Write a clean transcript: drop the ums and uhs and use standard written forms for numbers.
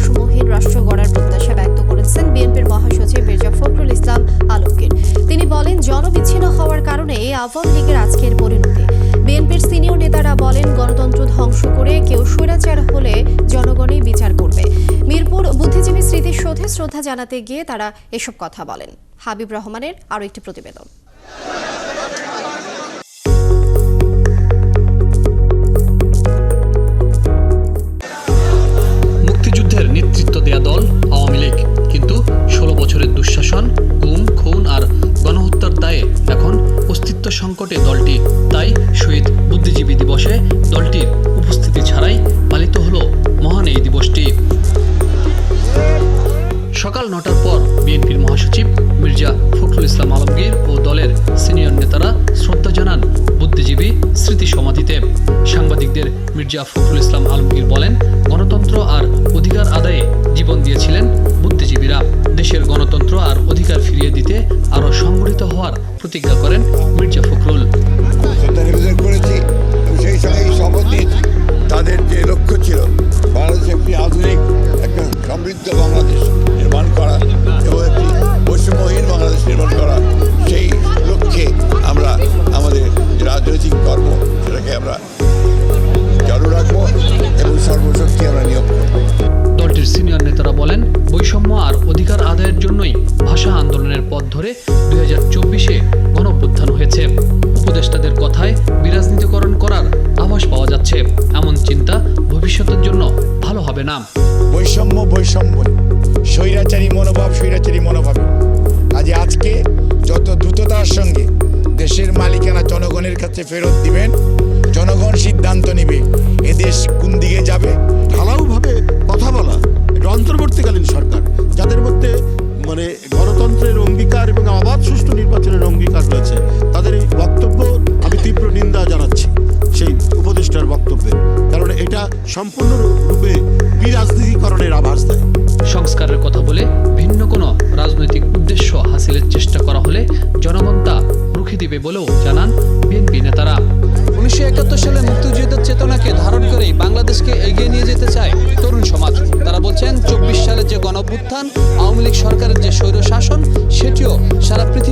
বৈষম্যহীন রাষ্ট্র গড়ার প্রত্যাশা ব্যক্ত করেছেন বিএনপির মহাসচিব মির্জা ফখরুল ইসলাম আলমগীর। তিনি বলেন, জনবিচ্ছিন্ন হওয়ার কারণে আওয়ামী লীগের আজকের পরিণতি। বিএনপির সিনিয়র নেতারা বলেন, গণতন্ত্র ধ্বংস করে কেউ স্বৈরাচার হলে জনগণই বিচার করবে। মিরপুর বুদ্ধিজীবী স্মৃতিসৌধে শ্রদ্ধা জানাতে গিয়ে তারা এসব কথা বলেন। হাবিব রহমানের আরও একটি প্রতিবেদন। মুক্তিযুদ্ধের নেতৃত্ব দেয়া দল আওয়ামী লীগ, কিন্তু 16 বছরের দুঃশাসন, গুম, খুন আর গণহত্যার দায়ে এখন অস্তিত্ব সংকটে দলটি। তাই শহীদ বুদ্ধিজীবী দিবসে দলটির উপস্থিতি ছাড়াই পালিত হলো মহান এই দিবসটি। সকাল 9টার পর বিএনপির মহাসচিব মির্জা ফখরুল ইসলাম আলমগীর ও দলের সিনিয়র নেতারা শ্রদ্ধা জানান বুদ্ধিজীবী স্মৃতি সমাধিতে। সাংবাদিকদের মির্জা ফখরুল ইসলাম আলমগীর বলেন, গণতন্ত্র আর অধিকার আদায়ে জীবন দিয়েছিলেন বুদ্ধিজীবীরা। দেশের গণতন্ত্র আর অধিকার ফিরিয়ে দিতে আরও সংগঠিত হওয়ার প্রতিজ্ঞা করেন মির্জা ফখরুল। সেই সঙ্গে শপথ নিয়েছি, তাদের যে লক্ষ্য ছিল বাংলাদেশে একটি আধুনিক, একটা সমৃদ্ধ বাংলাদেশ নির্মাণ করা এবং একটি বৈষম্যহীন বাংলাদেশ নির্মাণ করা, সেই লক্ষ্যে আমরা আমাদের রাজনৈতিক কর্ম সেটাকে আমরা চালু রাখবো এবং সর্বশক্তি আমরা নিয়োগ করব। দলটির সিনিয়র নেতারা বলেন, বৈষম্য আর অধিকার আদায়ের জন্যই ভাষা আন্দোলনের পথ ধরে 2024-এ গণঅভ্যুত্থান হয়েছে। উপদেষ্টাদের কথায় বিরাজনীতিকরণ করার আভাস পাওয়া যাচ্ছে। এমন চিন্তা ভবিষ্যতের জন্য ভালো হবে না। বৈষম্য স্বৈরাচারী মনোভাবে কাজে আজকে যত দ্রুততার সঙ্গে দেশের মালিকানা জনগণের কাছে ফেরত দিবেন, জনগণ সিদ্ধান্ত নিবে এদেশ কোন দিকে যাবে। ঢালাওভাবে কথা বলা, এটা অন্তর্বর্তীকালীন সরকার যাদের মধ্যে গণতন্ত্রের অঙ্গীকার এবং অবাধ সুষ্ঠু নির্বাচনের অঙ্গীকার রয়েছে, তাদের এই বক্তব্য আমি তীব্র নিন্দা জানাচ্ছি সেই উপদেষ্টার বক্তব্যে, কারণ এটা সম্পূর্ণরূপে বিরাজনীতিকরণের আভাস দেয়। সংস্কারের কথা বলে ভিন্ন কোনো রাজনৈতিক উদ্দেশ্য হাসিলের চেষ্টা করা হলে জনগণ তা রুখে দিবে বলেও জানান বিএনপি নেতারা। 1971 সালে মুক্তিযুদ্ধের চেতনাকে ধারণ করেই বাংলাদেশকে এগিয়ে নিয়ে যেতে চায় তরুণ সমাজ। তারা বলছেন, 24 সালে যে গণঅভ্যুত্থান, আওয়ামী লীগ সরকারের যে স্বৈরশাসন, সেটিও সারা পৃথিবী